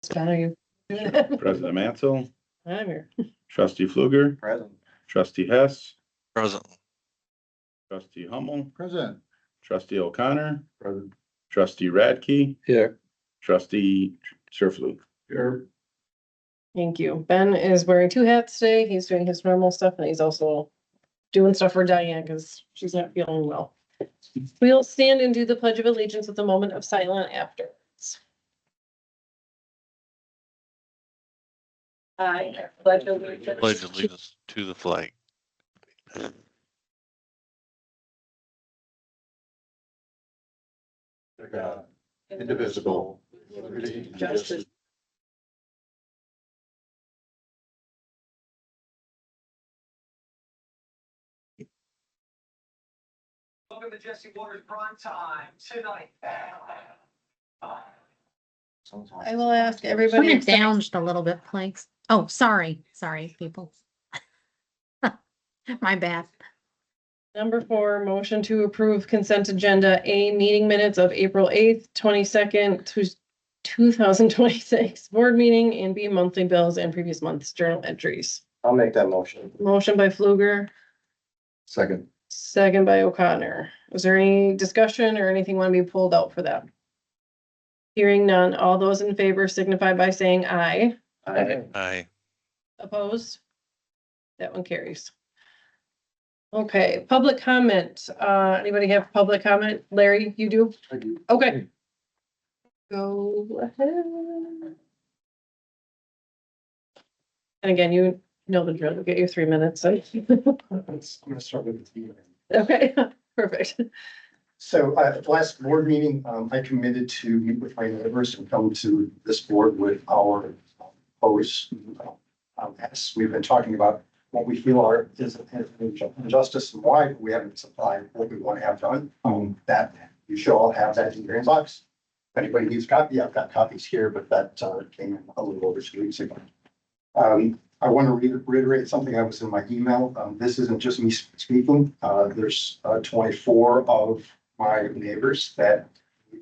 John, are you doing it? President Mansell, I'm here. trustee Fluger, Present. trustee Hess, Present. trustee Hummel, Present. trustee O'Connor, Present. trustee Radke, Here. trustee Surflu. Here. Thank you. Ben is wearing two hats today. He's doing his normal stuff and he's also doing stuff for Diane because she's not feeling well. We'll stand and do the Pledge of Allegiance with a moment of silence afterwards. I pledge allegiance. Pledge allegiance to the flag. God, indivisible, with liberty and justice. Welcome to Jesse Waters Prime Time tonight. I will ask everybody. Turn it down just a little bit, please. Oh, sorry, people. My bad. Number 4, motion to approve consent agenda A, meeting minutes of April 8th, 22nd, 2026, board meeting, and B, monthly bills and previous month's journal entries. I'll make that motion. Motion by Fluger, Second. second by O'Connor. Was there any discussion or anything want to be pulled out for that? Hearing none, all those in favor signify by saying aye. Aye. Opposed? That one carries. Okay, public comment. Anybody have public comment? Larry, you do? I do. Okay. Go ahead. And again, you know the drill. You'll get your 3 minutes. I'm gonna start with the. Okay, perfect. So, at the last board meeting, I committed to meet with my neighbors and come to this board with our proposed as we've been talking about what we feel is injustice and why we haven't supplied what we want to have done. That you should all have that in your inbox. If anybody needs a copy, I've got copies here, but that came in a little over 2 weeks ago. I want to reiterate something that was in my email. This isn't just me speaking. There's 24 of my neighbors that we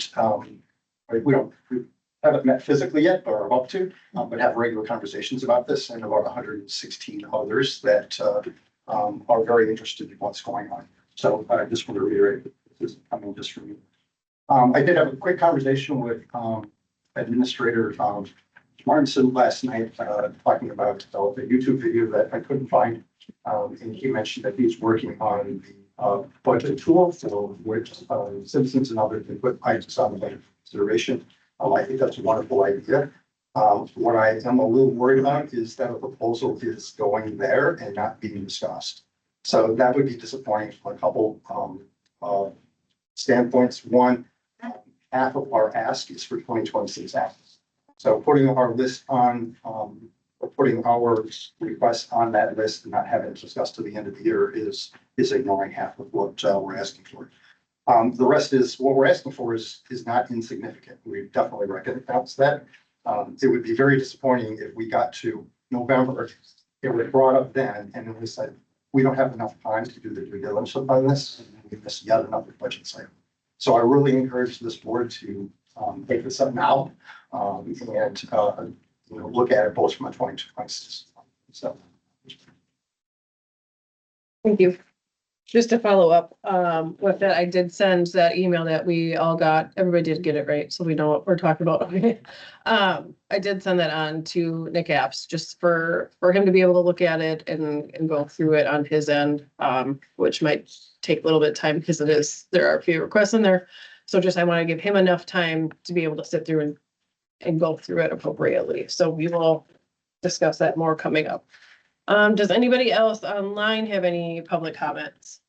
haven't met physically yet, or are about to, but have regular conversations about this, and about 116 others that are very interested in what's going on. So I just want to reiterate, this is coming just from you. I did have a quick conversation with Administrator Martinson last night, talking about the YouTube video that I couldn't find. And he mentioned that he's working on the budget tool for which citizens and others can put items on the budget consideration. I think that's a wonderful idea. What I am a little worried about is that a proposal is going there and not being discussed. So that would be disappointing from a couple standpoints. One, half of our ask is for 2026 acts. So putting our list on, or putting our request on that list and not having it discussed to the end of the year is ignoring half of what we're asking for. The rest is, what we're asking for is not insignificant. We definitely recognize that. It would be very disappointing if we got to November, it was brought up then, and then we said, we don't have enough time to do the due diligence on this, and we miss yet another budget cycle. So I really encourage this board to take this up now, and look at it both from a 2026. So. Thank you. Just to follow up with that, I did send that email that we all got. Everybody did get it right, so we know what we're talking about. Okay. I did send that on to Nick Apps just for him to be able to look at it and go through it on his end, which might take a little bit of time because there are a few requests in there. So just I want to give him enough time to be able to sit through and go through it appropriately. So we will discuss that more coming up. Does anybody else online have any public comments?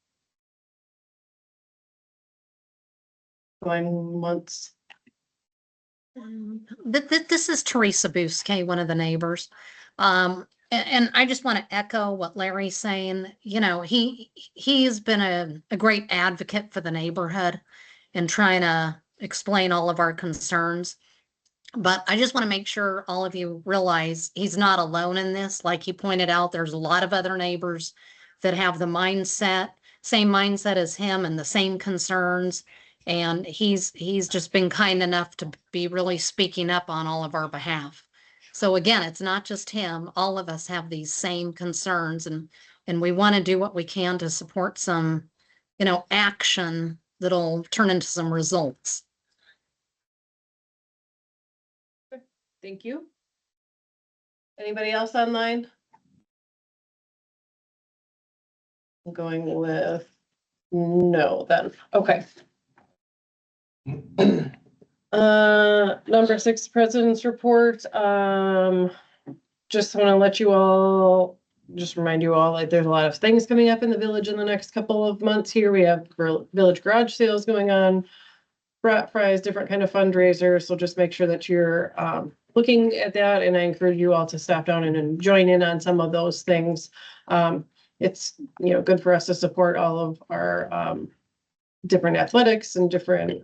Going once. This is Teresa Bousquet, one of the neighbors. And I just want to echo what Larry's saying. You know, he's been a great advocate for the neighborhood and trying to explain all of our concerns. But I just want to make sure all of you realize he's not alone in this. Like he pointed out, there's a lot of other neighbors that have the same mindset as him and the same concerns. And he's just been kind enough to be really speaking up on all of our behalf. So again, it's not just him. All of us have these same concerns, and we want to do what we can to support some, action that'll turn into some results. Thank you. Anybody else online? I'm going with no then. Okay. Number 6, President's Report. Just want to let you all, just remind you all, like, there's a lot of things coming up in the village in the next couple of months here. We have village garage sales going on, brat fries, different kind of fundraisers. So just make sure that you're looking at that, and I encourage you all to stop down and join in on some of those things. It's, good for us to support all of our different athletics and different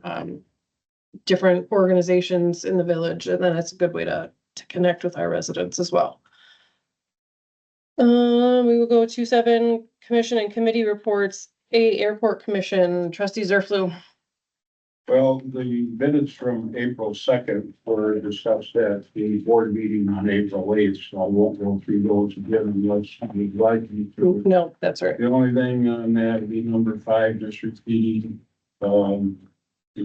organizations in the village, and then it's a good way to connect with our residents as well. We will go to 7, Commission and Committee Reports. 8, Airport Commission, Trustee Zerflu. Well, the minutes from April 2nd were discussed at the board meeting on April 8th, so I won't go through those again unless you'd like me to. No, that's right. The only thing on that would be number 5, just repeating, and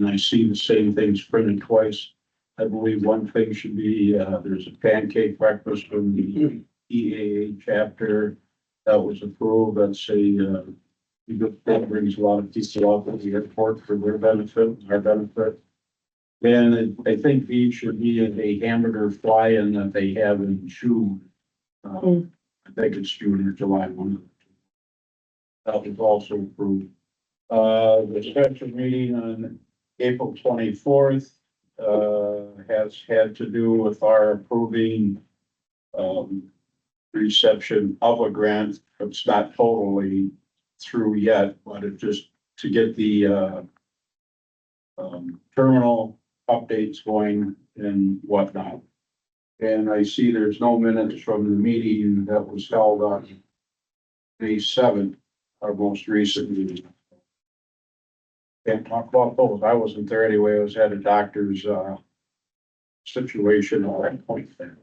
I see the same things printed twice. I believe one thing should be, there's a pancake breakfast from the EAA chapter that was approved. That's that brings a lot of people up at the airport for their benefit, our benefit. And I think these should be a hamburger fly-in that they have in June. I think it's June or July 1. That was also approved. The special meeting on April 24th has had to do with our approving reception of a grant. It's not totally through yet, but it just to get the terminal updates going and whatnot. And I see there's no minutes from the meeting that was held on May 7th, our most recent meeting. Can't talk about those. I wasn't there anyway. I was at a doctor's situation at that point there.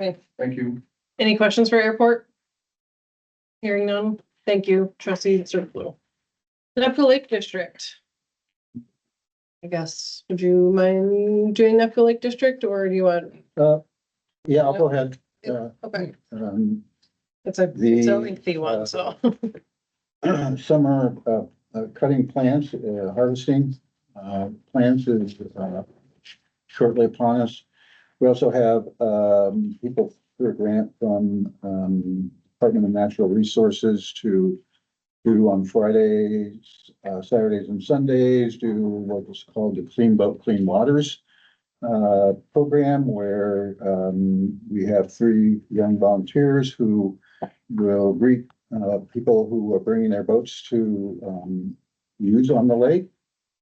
Okay. Thank you. Any questions for Airport? Hearing none. Thank you, Trustee Zerflu. Nepka Lake District. I guess, would you mind doing Nepka Lake District, or do you want? Yeah, I'll go ahead. Okay, It's it's a The, lengthy one, so. summer cutting plants, harvesting plants is shortly upon us. We also have people through a grant from Department of Natural Resources to do on Fridays, Saturdays and Sundays, do what is called the Clean Boat, Clean Waters program, where we have 3 young volunteers who will greet people who are bringing their boats to use on the lake,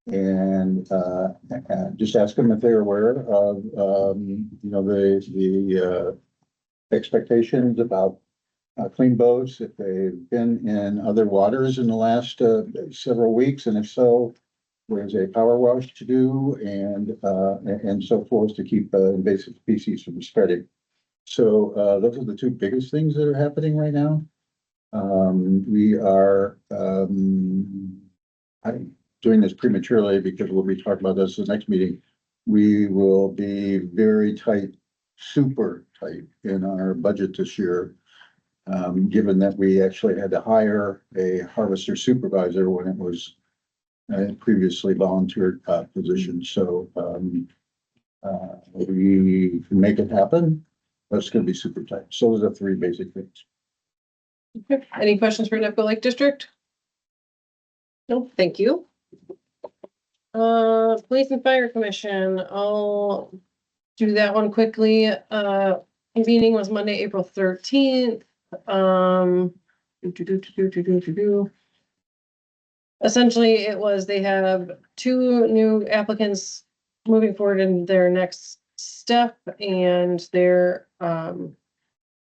and just ask them if they're aware of the expectations about clean boats, if they've been in other waters in the last several weeks, and if so, there's a power wash to do, and so forth, to keep invasive species from spreading. So those are the 2 biggest things that are happening right now. We are I'm doing this prematurely because we'll be talking about this in the next meeting. We will be very tight, super tight in our budget this year, given that we actually had to hire a harvester supervisor when it was a previously volunteered position. So we can make it happen, but it's going to be super tight. So those are 3 basic things. Okay. Any questions for Nepka Lake District? No, thank you. Police and Fire Commission, I'll do that one quickly. Meeting was Monday, April 13th. Essentially, it was, they have 2 new applicants moving forward in their next step, and they're kind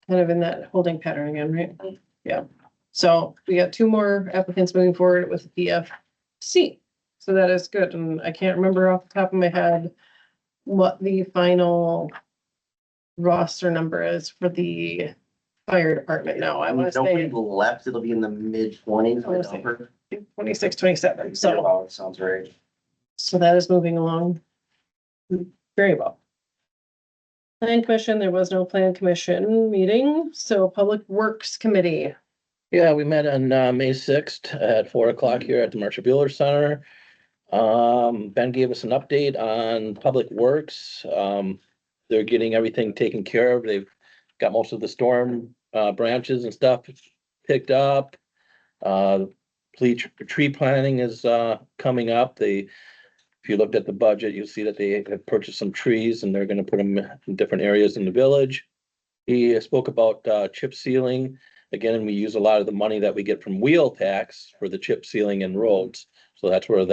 of in that holding pattern again, right? Yeah. So we got 2 more applicants moving forward with BFC. So that is good, and I can't remember off the top of my head what the final roster number is for the fire department now. I wanna Nobody say left, it'll be in the mid-20s. I wanna say 26, 27. So, Sounds right. so that is moving along very well. Plan commission, there was no plan commission meeting, so Public Works Committee. Yeah, we met on May 6th at 4 o'clock here at the Marshall Bueller Center. Ben gave us an update on Public Works. They're getting everything taken care of. They've got most of the storm branches and stuff picked up. Tree planting is coming up. If you looked at the budget, you'll see that they have purchased some trees and they're gonna put them in different areas in the village. He spoke about chip sealing. Again, we use a lot of the money that we get from wheel tax for the chip sealing and roads. So that's where a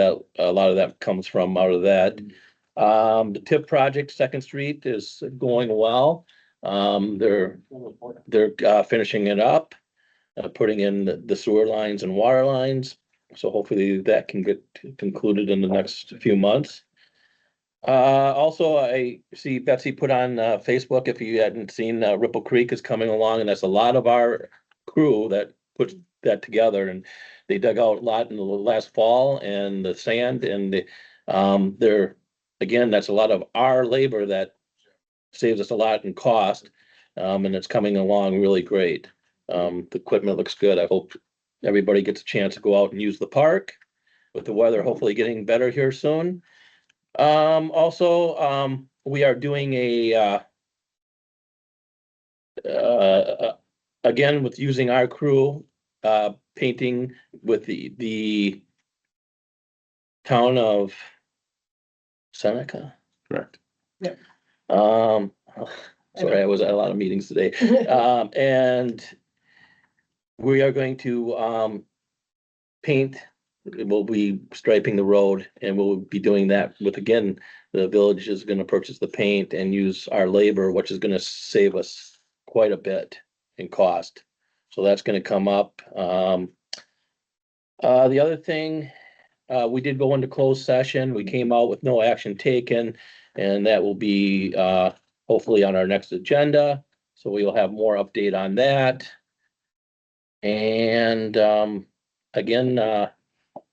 lot of that comes from out of that. The TIP project, Second Street, is going well. They're finishing it up, putting in the sewer lines and water lines. So hopefully that can get concluded in the next few months. Also, I see Betsy put on Facebook, if you hadn't seen, Ripple Creek is coming along, and that's a lot of our crew that put that together, and they dug out a lot in the last fall, and the sand, and again, that's a lot of our labor that saves us a lot in cost, and it's coming along really great. The equipment looks good. I hope everybody gets a chance to go out and use the park with the weather hopefully getting better here soon. Also, we are doing again, with using our crew, painting with the town of Seneca. Correct. Sorry, I was at a lot of meetings today. And we are going to paint. We'll be striping the road, and we'll be doing that with, again, the village is gonna purchase the paint and use our labor, which is gonna save us quite a bit in cost. So that's gonna come up. The other thing, we did go into closed session. We came out with no action taken, and that will be hopefully on our next agenda. So we will have more update on that. And again,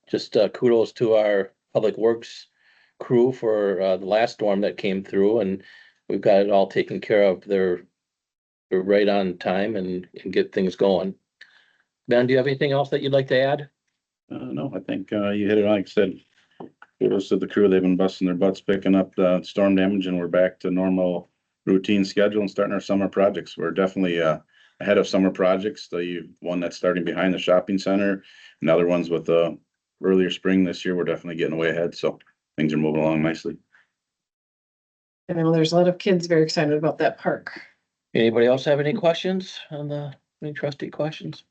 just kudos to our Public Works crew for the last storm that came through, and we've got it all taken care of. They're right on time and get things going. Ben, do you have anything else that you'd like to add? No, I think you hit it. Like I said, kudos to the crew. They've been busting their butts picking up the storm damage, and we're back to normal routine schedule and starting our summer projects. We're definitely ahead of summer projects. The one that's starting behind the shopping center, and other ones with the earlier spring this year, we're definitely getting way ahead. So things are moving along nicely. I know there's a lot of kids very excited about that park. Anybody else have any questions on any trustee questions?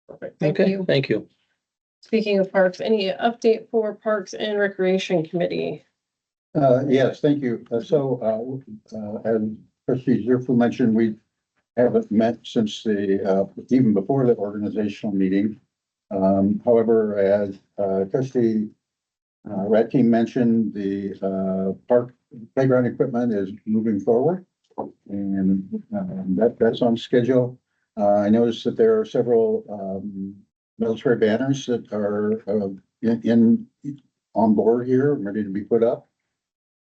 Perfect. Thank Okay, you. thank you. Speaking of parks, any update for Parks and Recreation Committee? Yes, thank you. As trustee Zerflu mentioned, we haven't met since even before the organizational meeting. However, as trustee Radke mentioned, the park playground equipment is moving forward, and that's on schedule. I noticed that there are several military banners that are on board here, ready to be put up.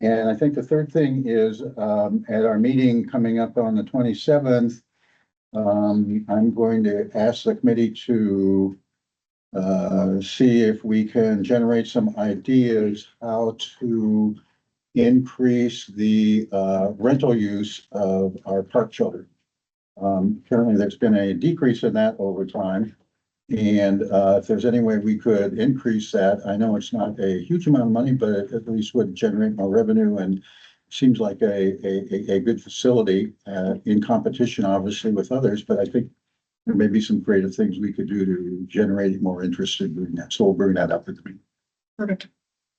And I think the third thing is at our meeting coming up on the 27th, I'm going to ask the committee to see if we can generate some ideas how to increase the rental use of our park children. Currently, there's been a decrease in that over time. And if there's any way we could increase that, I know it's not a huge amount of money, but it at least would generate more revenue, and seems like a good facility in competition, obviously, with others. But I think there may be some creative things we could do to generate more interest in doing that. So we'll bring that up with me. Perfect.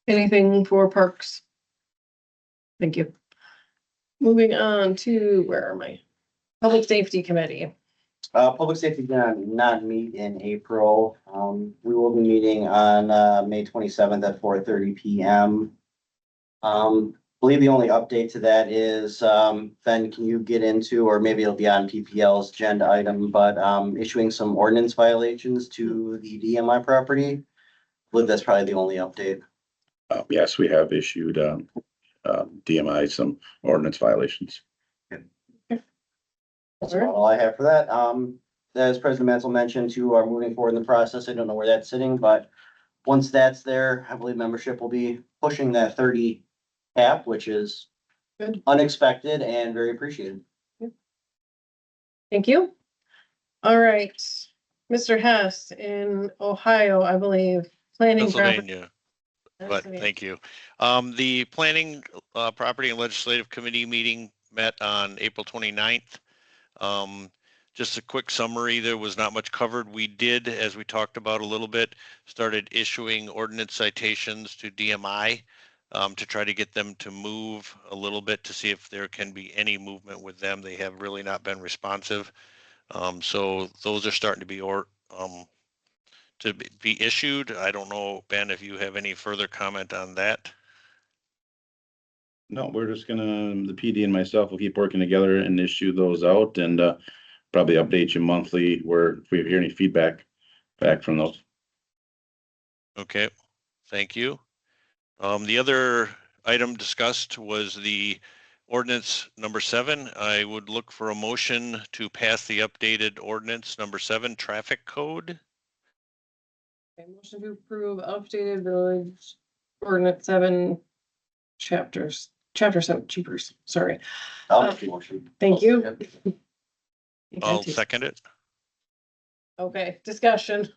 Anything for parks? Thank you. Moving on to, where am I? Public Safety Committee. Public safety did not meet in April. We will be meeting on, May 27th at 4:30 PM. Believe the only update to that is, Ben, can you get into, or maybe it'll be on PPL's agenda item, but, issuing some ordinance violations to the DMI property? I believe that's probably the only update. Yes, we have issued, DMI some ordinance violations. That's about all I have for that. As President Mansell mentioned, you are moving forward in the process. I don't know where that's sitting, but once that's there, I believe membership will be pushing that 30 cap, which is Good. unexpected and very appreciated. Thank you. All right, Mr. Hess in Ohio, I believe, planning. Pennsylvania, but Pennsylvania. thank you. The Planning, Property and Legislative Committee meeting met on April 29th. Just a quick summary, there was not much covered. We did, as we talked about a little bit, started issuing ordinance citations to DMI to try to get them to move a little bit to see if there can be any movement with them. They have really not been responsive. So those are starting to be to be issued. I don't know, Ben, if you have any further comment on that. No, we're just gonna, the PD and myself will keep working together and issue those out and, probably update you monthly where if we hear any feedback back from those. Okay, thank you. The other item discussed was the ordinance number 7. I would look for a motion to pass the updated ordinance number 7 traffic code. Okay, motion to approve updated village ordinance 7 chapter 7 cheapers, sorry. I'll make the motion. Thank you. I'll second it. Okay, discussion.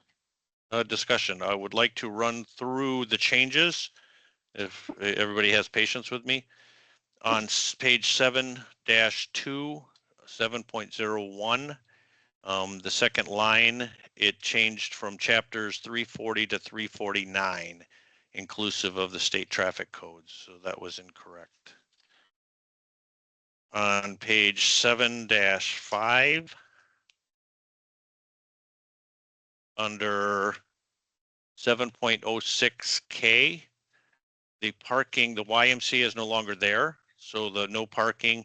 Discussion. I would like to run through the changes if everybody has patience with me. On page 7-2, 7.01, the second line, it changed from chapters 340 to 349, inclusive of the state traffic codes. So that was incorrect. On page 7-5, under 7.06K, the parking, the YMCA is no longer there. So the no parking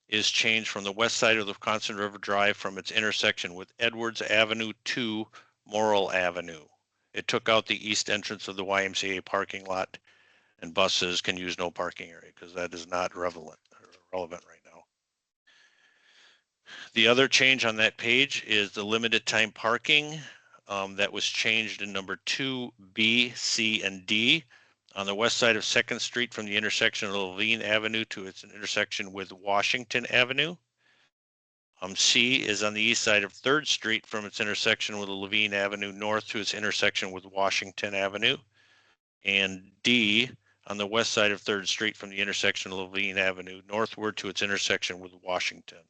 is changed from the west side of the Wisconsin River Drive from its intersection with Edwards Avenue to Morrill Avenue. It took out the east entrance of the YMCA parking lot, and buses can use no parking area because that is not relevant right now. The other change on that page is the limited time parking that was changed in number 2, B, C, and D. On the west side of 2nd Street from the intersection of Levine Avenue to its intersection with Washington Avenue. C is on the east side of 3rd Street from its intersection with Levine Avenue north to its intersection with Washington Avenue. And D on the west side of 3rd Street from the intersection of Levine Avenue northward to its intersection with Washington.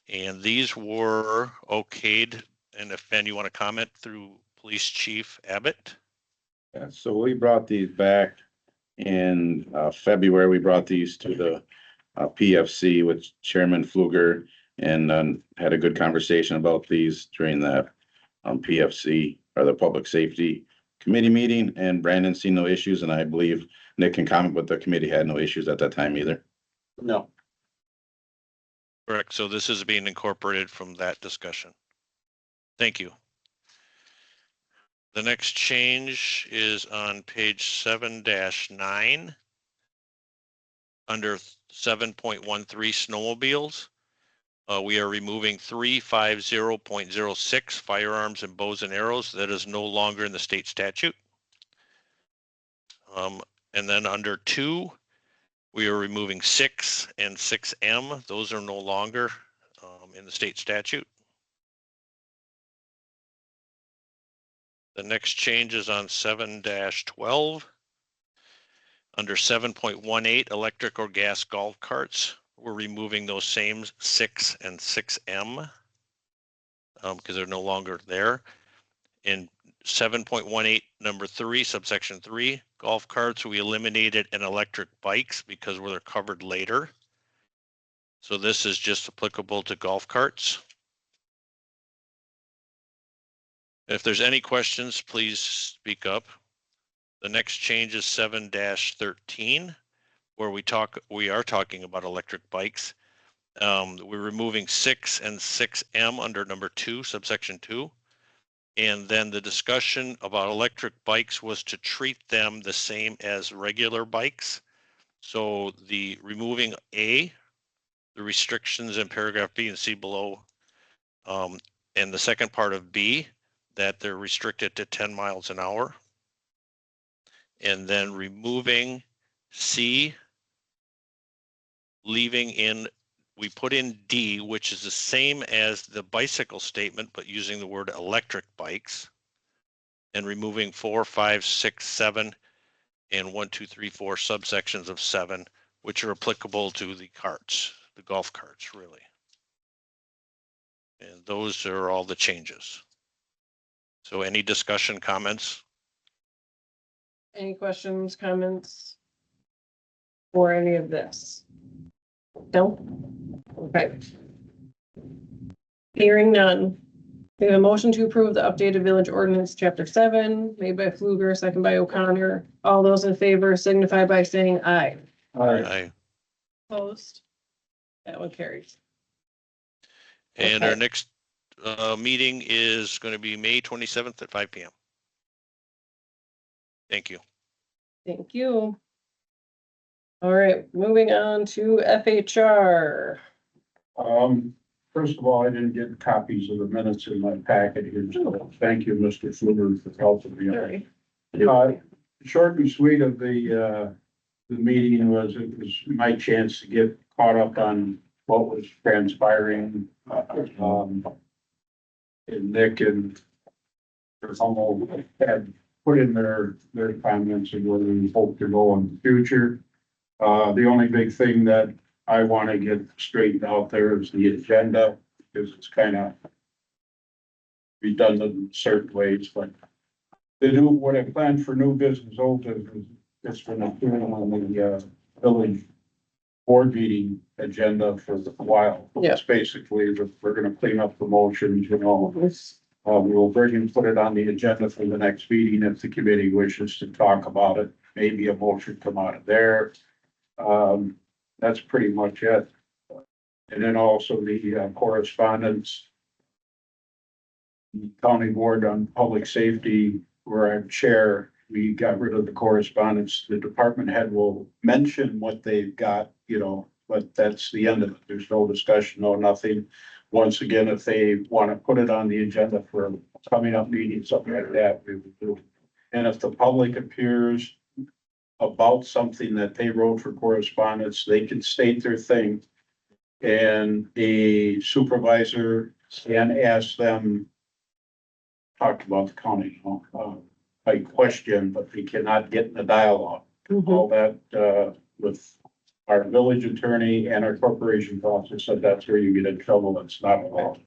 And these were okayed. And if Ben, you want to comment through Police Chief Abbott? Yeah, so we brought these back in February. We brought these to the PFC with Chairman Fluger and had a good conversation about these during the PFC or the Public Safety Committee meeting. And Brandon seen no issues, and I believe Nick can comment, but the committee had no issues at that time either. No. Correct. So this is being incorporated from that discussion. Thank you. The next change is on page 7-9 under 7.13 snowmobiles. We are removing 350.06 firearms and bows and arrows. That is no longer in the state statute. And then under 2, we are removing 6 and 6M. Those are no longer in the state statute. The next change is on 7-12. Under 7.18 electric or gas golf carts, we're removing those same 6 and 6M because they're no longer there. In 7.18 number 3, subsection 3, golf carts, we eliminated and electric bikes because they're covered later. So this is just applicable to golf carts. If there's any questions, please speak up. The next change is 7-13, where we are talking about electric bikes. We're removing 6 and 6M under number 2, subsection 2. And then the discussion about electric bikes was to treat them the same as regular bikes. So the removing A, the restrictions in paragraph B and C below, and the second part of B, that they're restricted to 10 miles an hour. And then removing C, leaving in, we put in D, which is the same as the bicycle statement, but using the word electric bikes. And removing 4, 5, 6, 7, and 1, 2, 3, 4 subsections of 7, which are applicable to the carts, the golf carts, really. And those are all the changes. So any discussion, comments? Any questions, comments? Or any of this? No? Okay. Hearing none. We have a motion to approve the updated village ordinance, chapter 7, made by Fluger, second by O'Connor. All those in favor signify by saying aye. Aye. Opposed? That one carries. And our Okay. next meeting is going to be May 27th at 5 p.m. Thank you. Thank you. All right, moving on to FHR. First of all, I didn't get copies of the minutes in my packet here, so thank you, Mr. Fluger, for helping me. Sorry. Short and sweet of the meeting was, it was my chance to get caught up on what was transpiring. And Nick and Hummel had put in their comments and where we hope to go in the future. The only big thing that I want to get straightened out there is the agenda, because it's kind of redundant in certain ways, but what I planned for new business, old business, it's been appearing on the village board meeting agenda for a while. Yeah. It's basically that we're gonna clean up the motions, we will bring and put it on the agenda for the next meeting if the committee wishes to talk about it. Maybe a motion come out of there. That's pretty much it. And then also the correspondence. The County Board on Public Safety, where I'm chair, we got rid of the correspondence. The department head will mention what they've got, but that's the end of it. There's no discussion, no nothing. Once again, if they want to put it on the agenda for coming up meetings, something like that, we will do. And if the public appears about something that they wrote for correspondence, they can state their thing. And a supervisor can ask them, talk about the county, by question, but they cannot get in the dialogue. All that, with our village attorney and our corporation counsel said that's where you get in trouble. It's not allowed.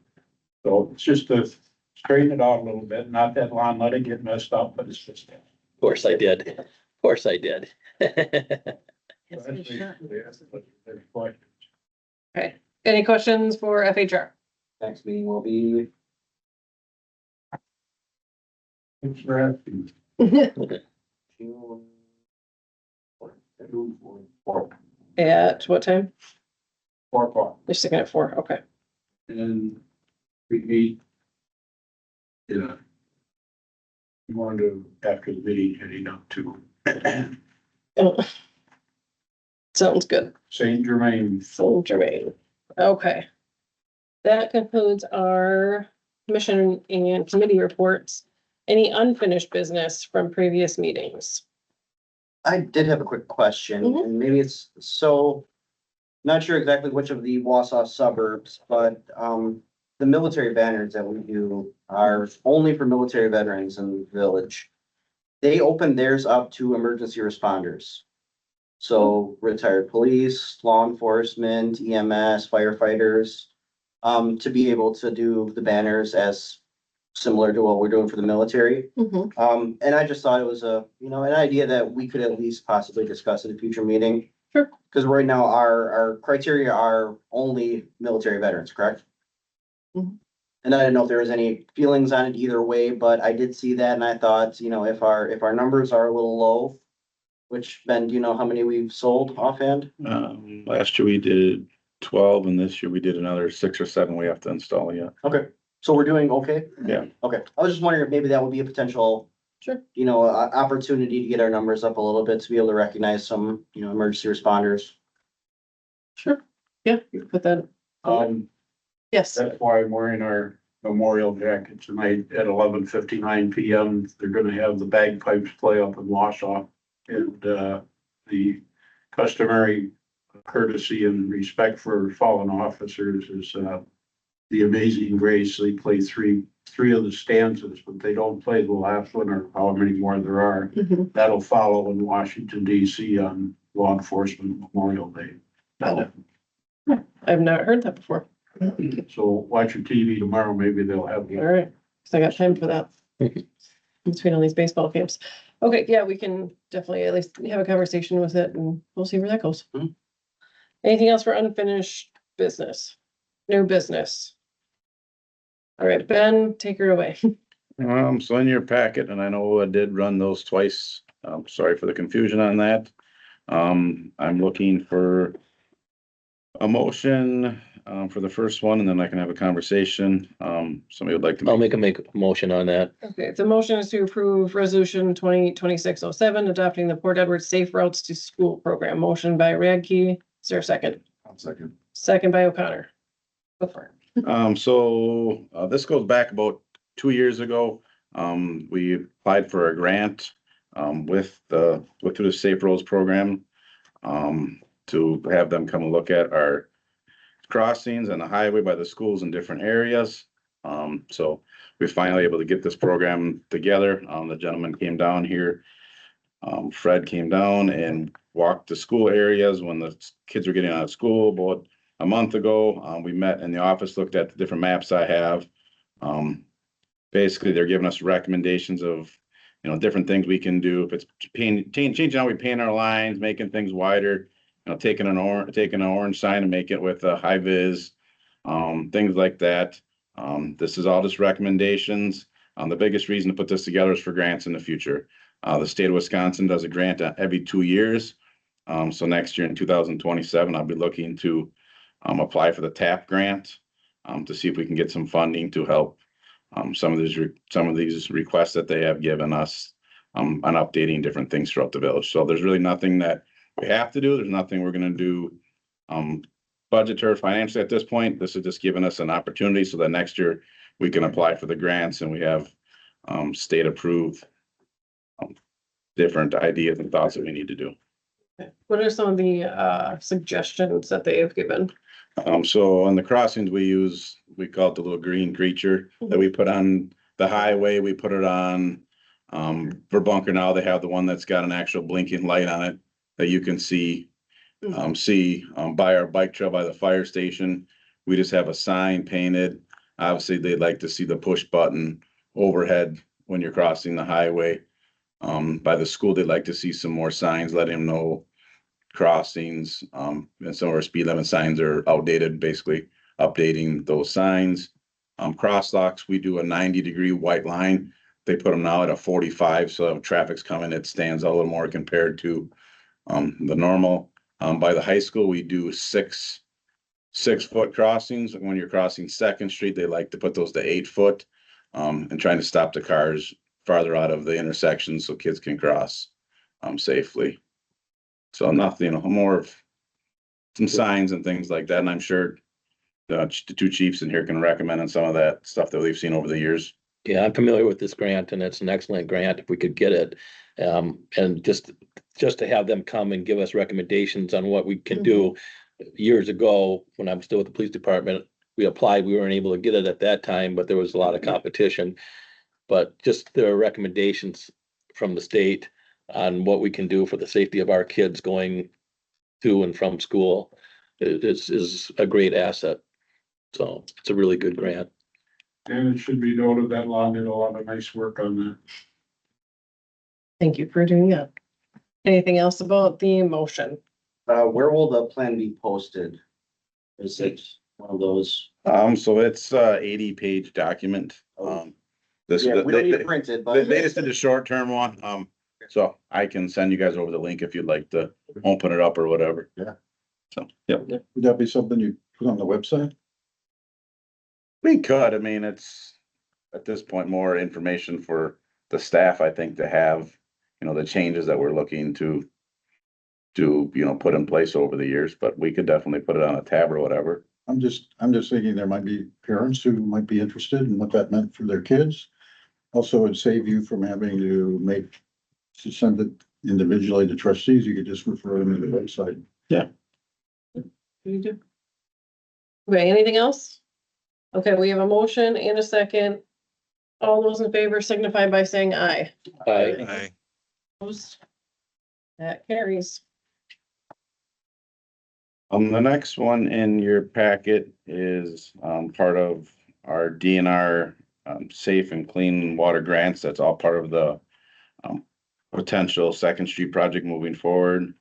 So it's just to straighten it out a little bit, not that Lon let it get messed up, but it's just. Of course I did. Of course I did. Yes, we sure. Okay, any questions for FHR? Next meeting will be Thanks for asking. June. At what time? 4 o'clock. They're sticking at 4, okay. And we meet. Yeah. We want to, after the meeting, heading up to Sounds good. Saint Germain. So Jermaine. Okay. That concludes our commission and committee reports. Any unfinished business from previous meetings? I did have a quick question, Mhm. and maybe it's so, not sure exactly which of the Wausau suburbs, but, the military banners that we do are only for military veterans in the village. They open theirs up to emergency responders. So retired police, law enforcement, EMS, firefighters, to be able to do the banners as similar to what we're doing for the military. Mhm. And I just thought it was an idea that we could at least possibly discuss at a future meeting. Sure. Because right now our criteria are only military veterans, correct? Mhm. And I didn't know if there was any feelings on it either way, but I did see that and I thought, you know, if our numbers are a little low, which Ben, do you know how many we've sold offhand? Last year we did 12 and this year we did another 6 or 7 we have to install yet. Okay, so we're doing okay? Yeah. Okay, I was just wondering if maybe that would be a potential, Sure. you know, opportunity to get our numbers up a little bit, to be able to recognize some, you know, emergency responders. Sure. Yeah, you can put that, yes. That's why I'm wearing our memorial jacket tonight at 11:59 PM. They're gonna have the bagpipes play up in Wausau. And, the customary courtesy and respect for fallen officers is, the Amazing Grace. They play three of the stanzas, but they don't play the last one or how many more there are. Mhm. That'll follow in Washington DC on Law Enforcement Memorial Day. I've not heard that before. So watch your TV tomorrow, maybe they'll have. All right, so I got time for that. Between all these baseball games. Okay, yeah, we can definitely at least have a conversation with it and we'll see where that goes. Mhm. Anything else for unfinished business? New business? All right, Ben, take her away. So in your packet, and I know I did run those twice. Sorry for the confusion on that. I'm looking for a motion, for the first one, and then I can have a conversation. Somebody would like to. I'll make a motion on that. Okay, the motion is to approve resolution 2026-07, adopting the Port Edward Safe Routes to School program. Motion by Radke. Is there a second? I'll second. Second by O'Connor. Go for it. This goes back about 2 years ago. We applied for a grant, through the Safe Roads program, to have them come and look at our crossings and the highway by the schools in different areas. So we finally able to get this program together. The gentleman came down here. Fred came down and walked the school areas when the kids were getting out of school about a month ago. We met in the office, looked at the different maps I have. Basically, they're giving us recommendations of, you know, different things we can do. If it's changing how we paint our lines, making things wider, you know, taking an orange sign and make it with a high vis, things like that. This is all just recommendations. The biggest reason to put this together is for grants in the future. The state of Wisconsin does a grant every 2 years. So next year in 2027, I'll be looking to apply for the TAP grant, to see if we can get some funding to help some of these requests that they have given us on updating different things throughout the village. So there's really nothing that we have to do. There's nothing we're gonna do budgetary financially at this point. This is just giving us an opportunity so that next year we can apply for the grants and we have state approved different ideas and thoughts that we need to do. Okay. What are some of the suggestions that they have given? So on the crossings, we call it the little green creature that we put on the highway. We put it on, for Bunker now, they have the one that's got an actual blinking light on it that you can see by our bike trail by the fire station. We just have a sign painted. Obviously, they'd like to see the push button overhead when you're crossing the highway. By the school, they'd like to see some more signs, letting them know crossings, and some of our speed limit signs are outdated, basically updating those signs. Crosswalks, we do a 90-degree white line. They put them now at a 45, so if traffic's coming, it stands out a little more compared to the normal. By the high school, we do 6-foot crossings. When you're crossing Second Street, they like to put those to 8 foot, and trying to stop the cars farther out of the intersection so kids can cross safely. So nothing, you know, more of some signs and things like that. And I'm sure the 2 chiefs in here can recommend on some of that stuff that we've seen over the years. Yeah, I'm familiar with this grant and it's an excellent grant if we could get it. And just to have them come and give us recommendations on what we can do. Years ago, when I'm still with the police department, we applied, we weren't able to get it at that time, but there was a lot of competition. But just their recommendations from the state on what we can do for the safety of our kids going to and from school is a great asset. So it's a really good grant. And it should be noted that Lon did a lot of nice work on that. Thank you for doing that. Anything else about the motion? Where will the plan be posted? Is it one of those? So it's 80-page document. This, Yeah, we don't need to they print it, they but. just did a short-term one. So I can send you guys over the link if you'd like to open it up or whatever. Yeah. So, yep. Would that be something you put on the website? We could, I mean, it's at this point more information for the staff, I think, to have, the changes that we're looking to put in place over the years, but we could definitely put it on a tab or whatever. I'm just thinking there might be parents who might be interested in what that meant for their kids. Also, it'd save you from having to send it individually to trustees. You could just refer them to the website. You do. Okay, anything else? Okay, we have a motion and a second. All those in favor signify by saying aye. I, Opposed? That carries. The next one in your packet is, part of our DNR, safe and clean water grants. That's all part of the, potential Second Street project moving forward.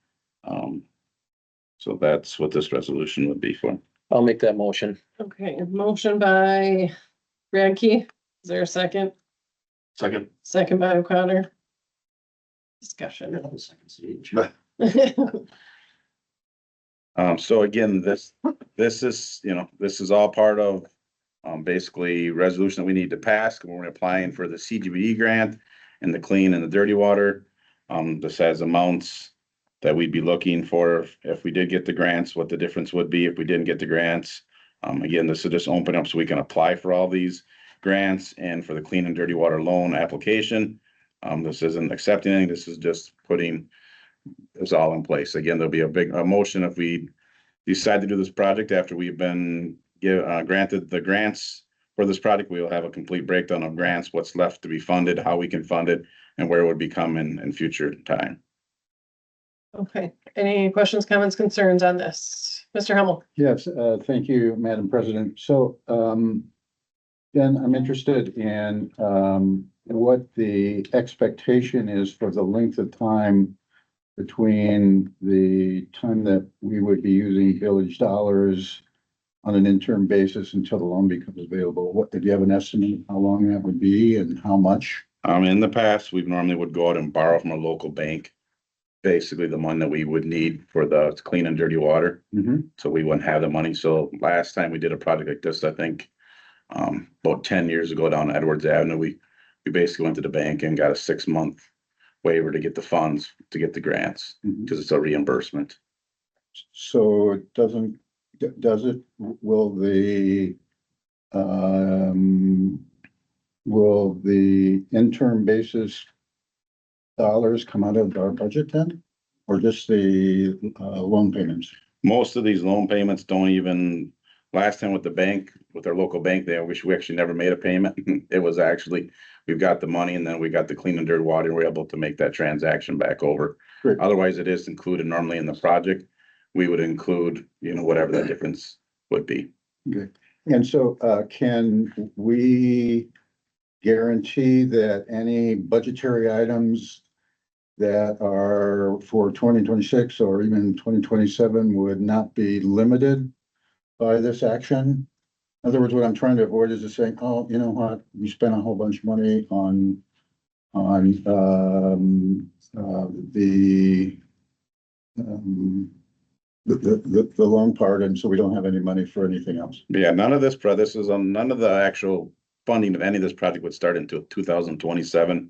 So that's what this resolution would be for. I'll make that motion. Okay, motion by Radke. Is there a second? Second. Second by O'Connor. Discussion. Second stage. So again, this is, this is all part of, basically resolution that we need to pass when we're applying for the CGBD grant and the clean and the dirty water. This has amounts that we'd be looking for if we did get the grants, what the difference would be if we didn't get the grants. Again, this will just open up so we can apply for all these grants and for the clean and dirty water loan application. This isn't accepting anything, this is just putting this all in place. Again, there'll be a motion if we decide to do this project after we've been granted the grants for this project. We'll have a complete breakdown of grants, what's left to be funded, how we can fund it, and where it would become in future time. Okay, any questions, comments, concerns on this? Mr. Hummel? Yes, thank you, Madam President. So, then I'm interested in, what the expectation is for the length of time between the time that we would be using village dollars on an interim basis until the loan becomes available. Did you have an estimate how long that would be and how much? In the past, we normally would go out and borrow from a local bank, basically the money that we would need for the clean and dirty water. So we wouldn't have the money. So last time we did a project like this, I think, about 10 years ago down Edwards Avenue, we basically went to the bank and got a 6-month waiver to get the funds, to get the grants, because it's a reimbursement. So it doesn't, does it, will the interim basis dollars come out of our budget then? Or just the loan payments? Most of these loan payments don't even, last time with the bank, with our local bank there, we actually never made a payment. It was actually, we've got the money and then we got the clean and dirty water and we're able to make that transaction back over. Great. Otherwise, it is included normally in the project. We would include, whatever that difference would be. Okay. And so, can we guarantee that any budgetary items that are for 2026 or even 2027 would not be limited by this action? In other words, what I'm trying to avoid is just saying, oh, you know what, we spent a whole bunch of money on the loan part, and so we don't have any money for anything else. Yeah, none of this, none of the actual funding of any of this project would start until 2027.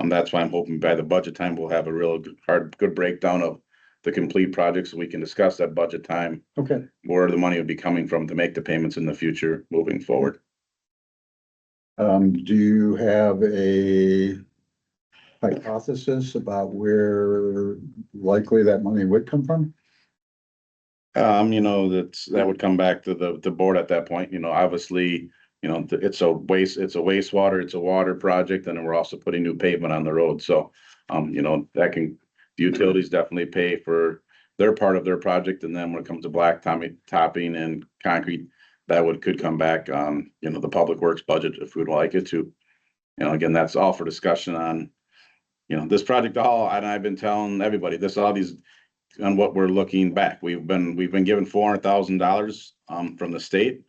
That's why I'm hoping by the budget time, we'll have a real good breakdown of the complete project so we can discuss that budget time, Okay. where the money would be coming from to make the payments in the future moving forward. Do you have a hypothesis about where likely that money would come from? That would come back to the board at that point, obviously, it's a wastewater, it's a water project, and then we're also putting new pavement on the road, so, the utilities definitely pay for their part of their project, and then when it comes to topping and concrete, that could come back on, the public works budget if we'd like it to. Again, that's all for discussion on, this project, and I've been telling everybody, all these on what we're looking back. We've been given $400,000 from the state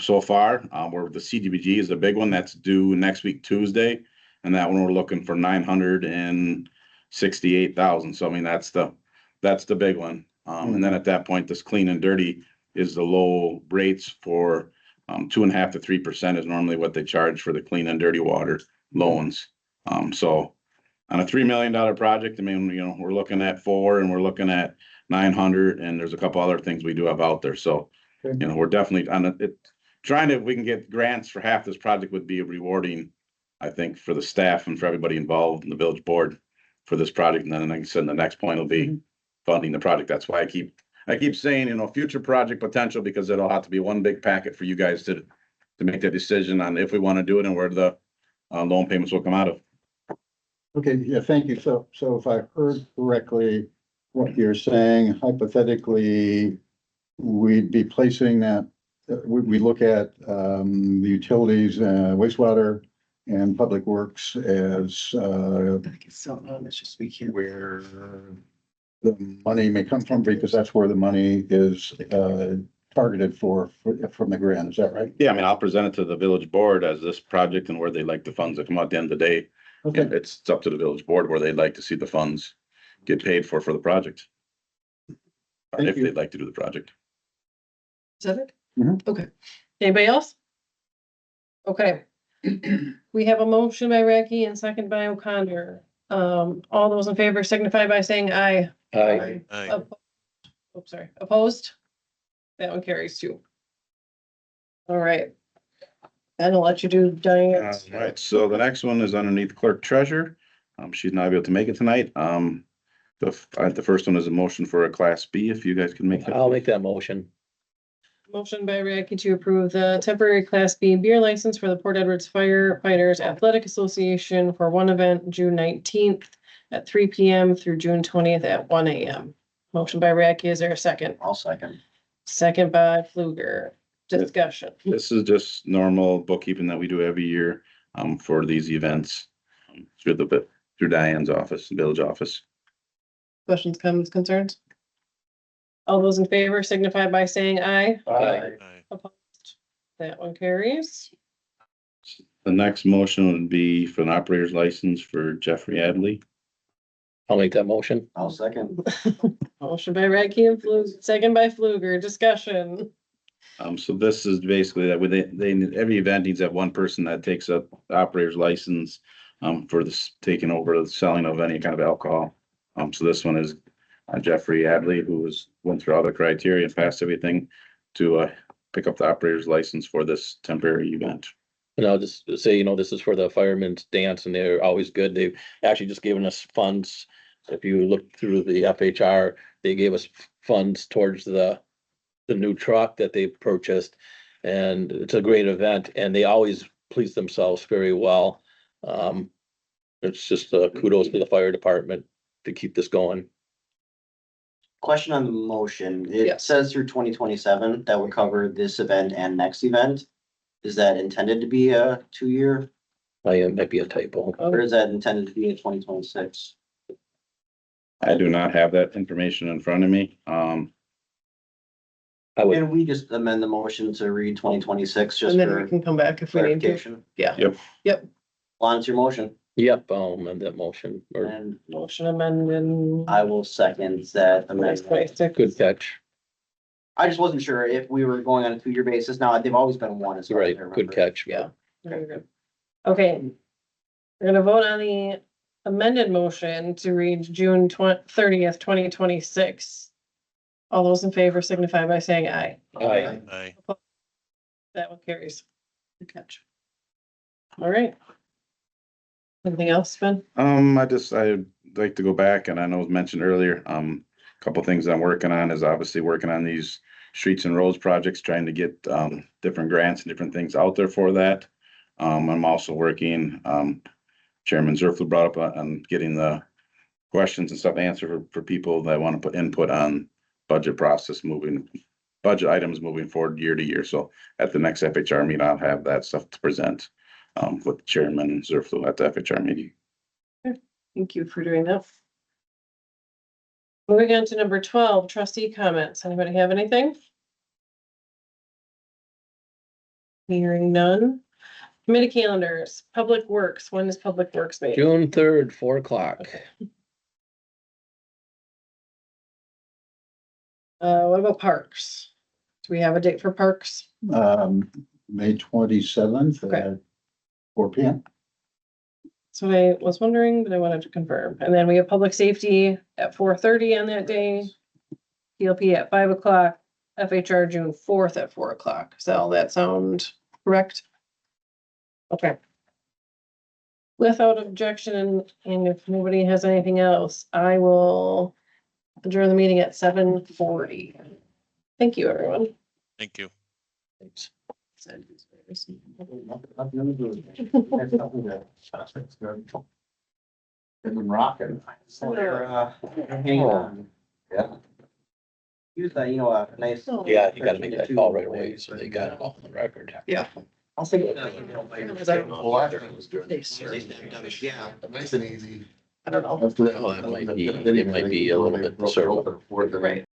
so far. Where the CDBG is the big one that's due next week, Tuesday. And that one we're looking for 968,000. So I mean, that's the big one. And then at that point, this clean and dirty is the low rates for 2.5% to 3% is normally what they charge for the clean and dirty water loans. So on a $3 million project, I mean, you know, we're looking at 4 and we're looking at 900, and there's a couple other things we do have out there. So, Okay. you know, we're definitely on it. Trying to, if we can get grants for half this project would be rewarding, I think, for the staff and for everybody involved in the village board for this project. And then, like I said, the next point will be funding the project. That's why I keep saying, you know, future project potential, because it'll have to be one big packet for you guys to make that decision on if we want to do it and where the loan payments will come out of. Okay, yeah, thank you. So if I heard correctly, what you're saying, hypothetically, we'd be placing that, we look at the utilities, wastewater and public works as Let's just speak here. where the money may come from, because that's where the money is targeted for from the grant. Is that right? Yeah, I mean, I'll present it to the village board as this project and where they like the funds to come out at the end of the day. Okay. And it's up to the village board where they'd like to see the funds get paid for the project. Or Thank if you. they'd like to do the project. Is that it? Mhm. Okay. Anybody else? Okay. We have a motion by Radke and second by O'Connor. All those in favor signify by saying aye. Aye. Aye. Oops, sorry, opposed? That one carries too. All right. And I'll let you do Diane's. All right, so the next one is underneath clerk treasurer. She's not able to make it tonight. The first one is a motion for a class B, if you guys can make that. I'll make that motion. Motion by Radke to approve the temporary Class B beer license for the Port Edwards Firefighters Athletic Association for one event, June 19th at 3 PM through June 20th at 1 AM. Motion by Radke, is there a second? I'll second. Second by Fluger. Discussion. This is just normal bookkeeping that we do every year, for these events. Through Diane's office, the village office. Questions, comments, concerns? All those in favor signify by saying aye. Aye. Aye. Opposed? That one carries. The next motion would be for an operator's license for Jeffrey Adley. I'll make that motion. I'll second. Motion by Radke and Fluger, second by Fluger. Discussion. So this is basically that every event needs that one person that takes up the operator's license, for this, taking over the selling of any kind of alcohol. So this one is Jeffrey Adley, who went through all the criteria and passed everything to, pick up the operator's license for this temporary event. And I'll just say, you know, this is for the firemen's dance and they're always good. They've actually just given us funds. If you look through the FHR, they gave us funds towards the new truck that they purchased. And it's a great event and they always please themselves very well. It's just kudos to the fire department to keep this going. Question on the motion. It Yes. says through 2027 that would cover this event and next event. Is that intended to be a 2-year, Might be a typo. or is that intended to be a 2026? I do not have that information in front of me. I would, Can we just amend the motion to read 2026 just And then we for can come back if we need to. clarification? Yeah. Lon's your motion, yep, I'll amend that motion. Or and Motion amended. I will second that amendment. 26. good catch. I just wasn't sure if we were going on a 2-year basis. Now, they've always been one as far as I Right, good remember. catch. Yeah. Very good. Okay. We're gonna vote on the amended motion to read June 30th, 2026. All those in favor signify by saying aye. Aye. Aye. That one carries. Good catch. All right. Anything else, Ben? I'd like to go back, and I know it was mentioned earlier, a couple things I'm working on is obviously working on these streets and roads projects, trying to get, different grants and different things out there for that. I'm also working, Chairman Zerflu brought up on getting the questions and stuff answered for people that want to put input on budget items moving forward year to year. So at the next FHR meeting, I'll have that stuff to present, with Chairman Zerflu at the FHR meeting. Thank you for doing that. Moving on to number 12, trustee comments. Anybody have anything? Hearing none. Committee calendars, Public Works. When is Public Works meeting? June 3rd, 4 o'clock. What about parks? Do we have a date for parks? May 27th Okay. at 4 p.m. That's what I was wondering, but I wanted to confirm. And then we have public safety at 4:30 on that day. PLP at 5 o'clock, FHR June 4th at 4 o'clock. Does all that sound correct? Okay. Without objection, and if nobody has anything else, I will adjourn the meeting at 7:40. Thank you, everyone. Thank you. Thanks. Been rocking. So they're hanging on. Yeah. Use that, you know, a nice. Yeah, you gotta make that call right away, so they got it all on the record. Yeah. I'll think. Well, after it was good. Yeah. Nice and easy. I don't know. Oh, it might be a little bit conservative. Right.